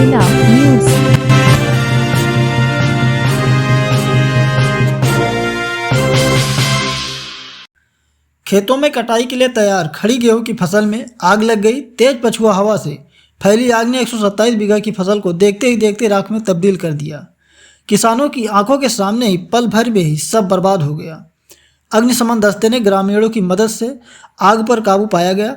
जिला न्यूज। खेतों में कटाई के लिए तैयार खड़ी गेहूं की फसल में आग लग गई। तेज पछुआ हवा से फैली आग ने 127 बीघा की फसल को देखते ही देखते राख में तब्दील कर दिया। किसानों की आंखों के सामने ही पल भर में ही सब बर्बाद हो गया। अग्निशमन दस्ते ने ग्रामीणों की मदद से आग पर काबू पाया गया।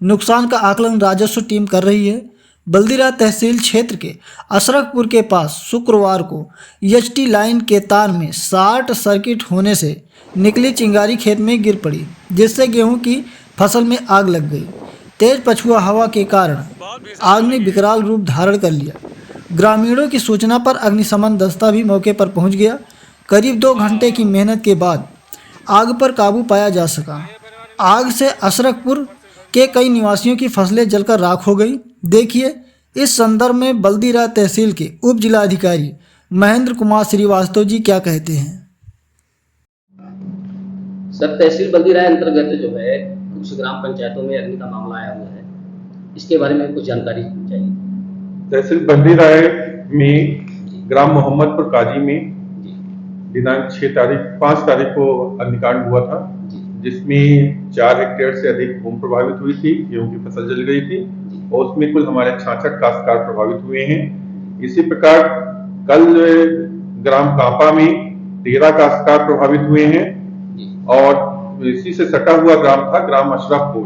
नुकसान का आकलन राजस्व टीम कर रही है। बल्दीराय तहसील क्षेत्र के अशरफपुर के पास शुक्रवार को एचटी लाइन के तार में शॉर्ट सर्किट होने से निकली चिंगारी खेत में गिर पड़ी, जिससे गेहूं की फसल में आग लग गई। तेज पछुआ हवा के कारण आग ने विकराल रूप धारण कर लिया। ग्रामीणों की सूचना पर अग्निशमन दस्ता भी मौके पर पहुंच गया। करीब 2 घंटे की मेहनत के बाद आग पर काबू पाया जा सका। आग से अशरफपुर के कई निवासियों की फसलें जलकर राख हो गई। देखिए इस संदर्भ में बल्दीराय तहसील के उप जिलाधिकारी महेंद्र कुमार श्रीवास्तव जी क्या कहते हैं। सर, तहसील बल्दीराय अंतर्गत जो है कुछ ग्राम पंचायतों में अग्नि का मामला आया हुआ है, इसके बारे में कुछ जानकारी चाहिए। तहसील बल्दीराय में ग्राम मोहम्मदपुर काजी में दिनांक 5 तारीख को अग्निकांड हुआ था, जिसमें 4 हेक्टेयर से अधिक भूमि प्रभावित हुई थी। गेहूं की फसल जल गई थी और उसमें कुल हमारे 66 काश्तकार प्रभावित हुए हैं। इसी प्रकार कल ग्राम कांपा में 13 काश्तकार प्रभावित हुए हैं और इसी से सटा हुआ ग्राम था ग्राम अशरफपुर,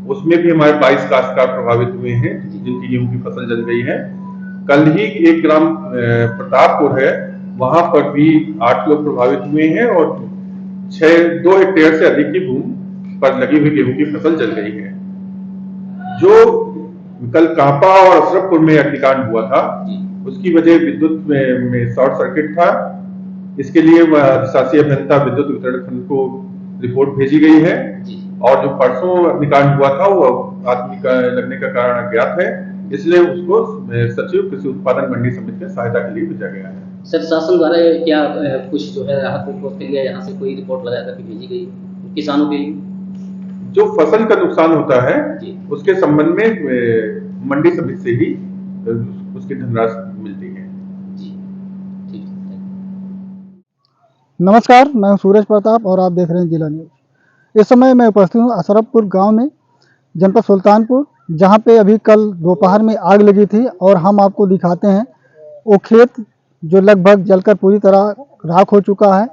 उसमें भी हमारे 22 काश्तकार प्रभावित हुए हैं, जिनकी गेहूं की फसल जल गई है। कल ही एक ग्राम प्रतापपुर है, वहां पर भी 8 लोग प्रभावित हुए हैं और 2 हेक्टेयर से अधिक की भूमि पर लगी हुई गेहूं की फसल जल गई है। जो कल कांपा और अशरफपुर में अग्निकांड हुआ था, उसकी वजह विद्युत में शॉर्ट सर्किट था। इसके लिए शासी अभियंता विद्युत वितरण खंड को रिपोर्ट भेजी गई है और जो परसों अग्निकांड हुआ था वो आदमी का लगने का कारण अज्ञात है, इसलिए उसको सचिव कृषि उत्पादन मंडी समिति के सहायता के लिए भेजा गया है। सर, शासन द्वारा क्या कुछ जो है राहत रिपोर्ट के लिए यहाँ से कोई रिपोर्ट लगा करके भेजी गई किसानों के लिए? जो फसल का नुकसान होता है उसके संबंध में मंडी समिति से ही उसकी धनराशि मिलती है। नमस्कार, मैं सूरज प्रताप और आप देख रहे हैं जिला न्यूज। इस समय मैं उपस्थित हूँ अशरफपुर गांव में, जनपद सुल्तानपुर, जहां पे अभी कल दोपहर में आग लगी थी और हम आपको दिखाते हैं वो खेत जो लगभग जलकर पूरी तरह राख हो चुका है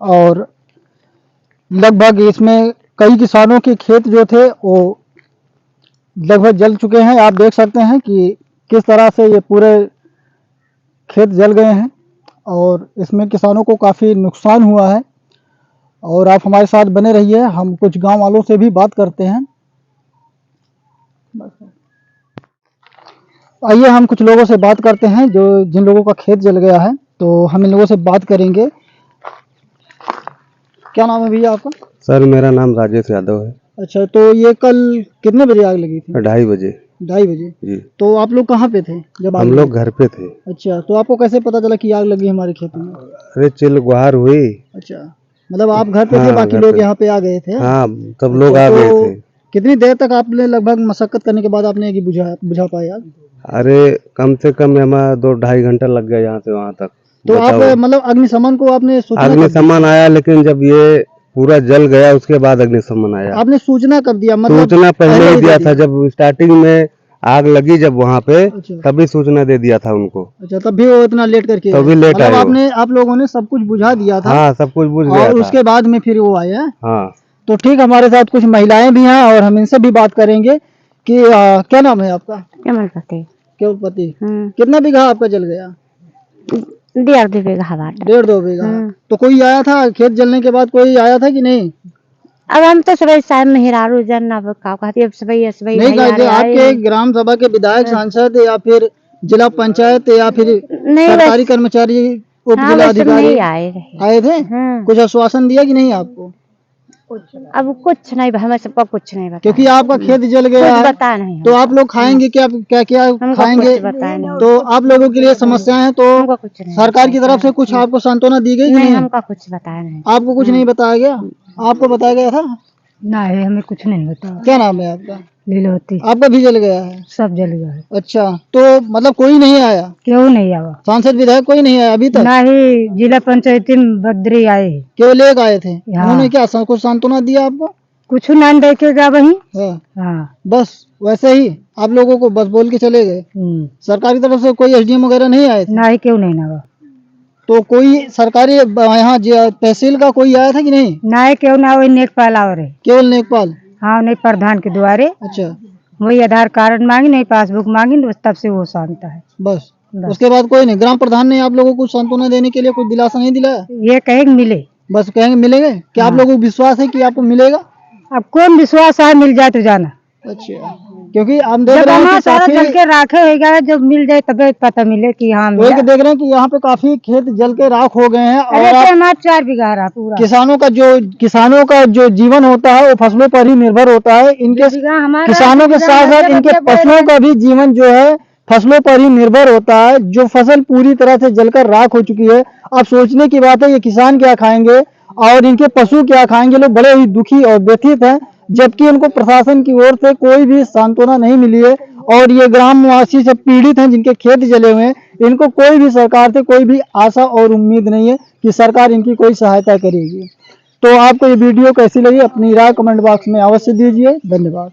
और लगभग इसमें कई किसानों के खेत जो थे वो लगभग जल चुके हैं। आप देख सकते हैं कि किस तरह से ये पूरे खेत जल गए हैं और इसमें किसानों को काफ़ी नुकसान हुआ है। और आप हमारे साथ बने रहिए, हम कुछ गांव वालों से भी बात करते हैं। आइए हम कुछ लोगों से बात करते हैं जो जिन लोगों का खेत जल गया है, तो हम इन लोगों से बात करेंगे। क्या नाम है भैया आपका? सर, मेरा नाम राजेश यादव है। अच्छा, तो ये कल कितने बजे आग लगी थी? 2:30 बजे। 2:30 बजे जी। तो आप लोग कहाँ पे थे जब हम लोग घर पे थे। अच्छा, तो आपको कैसे पता चला कि आग लगी हमारे खेत में? अरे चिल गुहार हुई। अच्छा, मतलब आप घर पे थे, हाँ, बाकी लोग यहाँ पे आ गए थे? हाँ, सब लोग आ गए थे। कितनी देर तक आपने लगभग मशक्कत करने के बाद आपने बुझा पाया? अरे कम से कम हमारा 2-2.5 घंटा लग गया यहाँ से वहाँ तक। तो आप मतलब अग्निशमन को आपने सूचना? अग्निशमन आया, लेकिन जब ये पूरा जल गया उसके बाद अग्निशमन आया। आपने सूचना कब दिया? मतलब सूचना पहले ही दिया था, जब स्टार्टिंग में आग लगी जब वहाँ पे, तभी सूचना दे दिया था उनको। अच्छा, तब भी वो इतना लेट करके? तभी लेट आए। आप लोगों ने सब कुछ बुझा दिया था? हाँ, सब कुछ बुझ गया और था। उसके बाद में फिर वो आया? हाँ। तो ठीक, हमारे साथ कुछ महिलाएं भी हैं और हम इनसे भी बात करेंगे कि क्या नाम है आपका? केवलपति। कितना बीघा आपका जल गया? 1.5 बीघा। 1.5-2 बीघा। तो कोई आया था खेत जलने के बाद? कोई आया था कि नहीं? अब हम तो सुबह शाम मेहरारू जन अब का कहती है सुबह नहीं, आपके ग्राम सभा के विधायक, सांसद या फिर जिला पंचायत या फिर सरकारी कर्मचारी, उप जिला अधिकारी आए थे? कुछ आश्वासन दिया कि नहीं आपको? अब कुछ नहीं, हमें सबका कुछ नहीं बताया, क्योंकि आपका खेत जल गया है। पता नहीं। तो आप लोग खाएंगे क्या खाएंगे? तो आप लोगों के लिए समस्याएं हैं, तो सरकार की तरफ से कुछ आपको सांत्वना दी गई? नहीं, हमका कुछ बताया नहीं। आपको कुछ नहीं बताया गया? आपको बताया गया था? नहीं, हमें कुछ नहीं बताया। क्या नाम है आपका? लीलोती आपका भी जल गया है? सब जल गया है। अच्छा, तो मतलब कोई नहीं आया, क्यों नहीं आवा? सांसद विधायक कोई नहीं आया अभी तक? ना ही जिला पंचायती में बद्री आए, केवल एक आए थे, हाँ। उन्होंने क्या कुछ सांत्वना दिया आपको? कुछ ना देखेगा वही। हाँ, हाँ। बस वैसे ही आप लोगों को बस बोल के चले गए? सरकार की तरफ से कोई एसडीएम वगैरह नहीं आए थे? ना ही, क्यों नहीं ना? तो कोई सरकारी यहाँ तहसील का कोई आया था कि नहीं? ना ही, क्यों ना? वही नेकपाल और है। केवल नेकपाल? हाँ, नहीं, प्रधान के द्वारे। अच्छा, वही आधार कार्ड मांगी, नहीं पासबुक मांगी, बस तब से वो शांत है। बस बस। उसके बाद कोई नहीं? ग्राम प्रधान ने आप लोगों को सांत्वना देने के लिए कुछ दिलासा नहीं दिलाया? ये कहेंगे मिले। बस कहेंगे मिलेंगे? क्या आप हाँ। लोगों को विश्वास है कि आपको मिलेगा? अब कौन विश्वास है मिल जाए तो जाना। अच्छा, क्योंकि हम देख जब रहे हैं हमारा कि सारा जल काफी के राखे होगा, जब मिल जाए तबे पता मिले कि हाँ वही मिला। के देख रहे हैं कि यहाँ पे काफी खेत जल के राख हो गए हैं अरे और तो आप हमारा 4 बीघा रहा पूरा। किसानों का जो जीवन होता है वो फसलों पर ही निर्भर होता है। इनके बीघा हमारा, किसानों के बीघा साथ साथ हमारे इनके बदले बोल फसलों रहे का भी जीवन जो है फसलों पर ही निर्भर होता है। जो फसल पूरी तरह से जलकर राख हो चुकी है, अब सोचने की बात है ये किसान क्या खाएंगे और इनके पशु क्या खाएंगे। लोग बड़े ही दुखी और व्यथित हैं, जबकि इनको प्रशासन की ओर से कोई भी सांत्वना नहीं मिली है। और ये ग्राम निवासी सब पीड़ित हैं जिनके खेत जले हुए हैं, इनको कोई भी सरकार से कोई भी आशा और उम्मीद नहीं है कि सरकार इनकी कोई सहायता करेगी। तो आपको ये वीडियो कैसी लगी अपनी राय कमेंट बॉक्स में अवश्य दीजिए। धन्यवाद।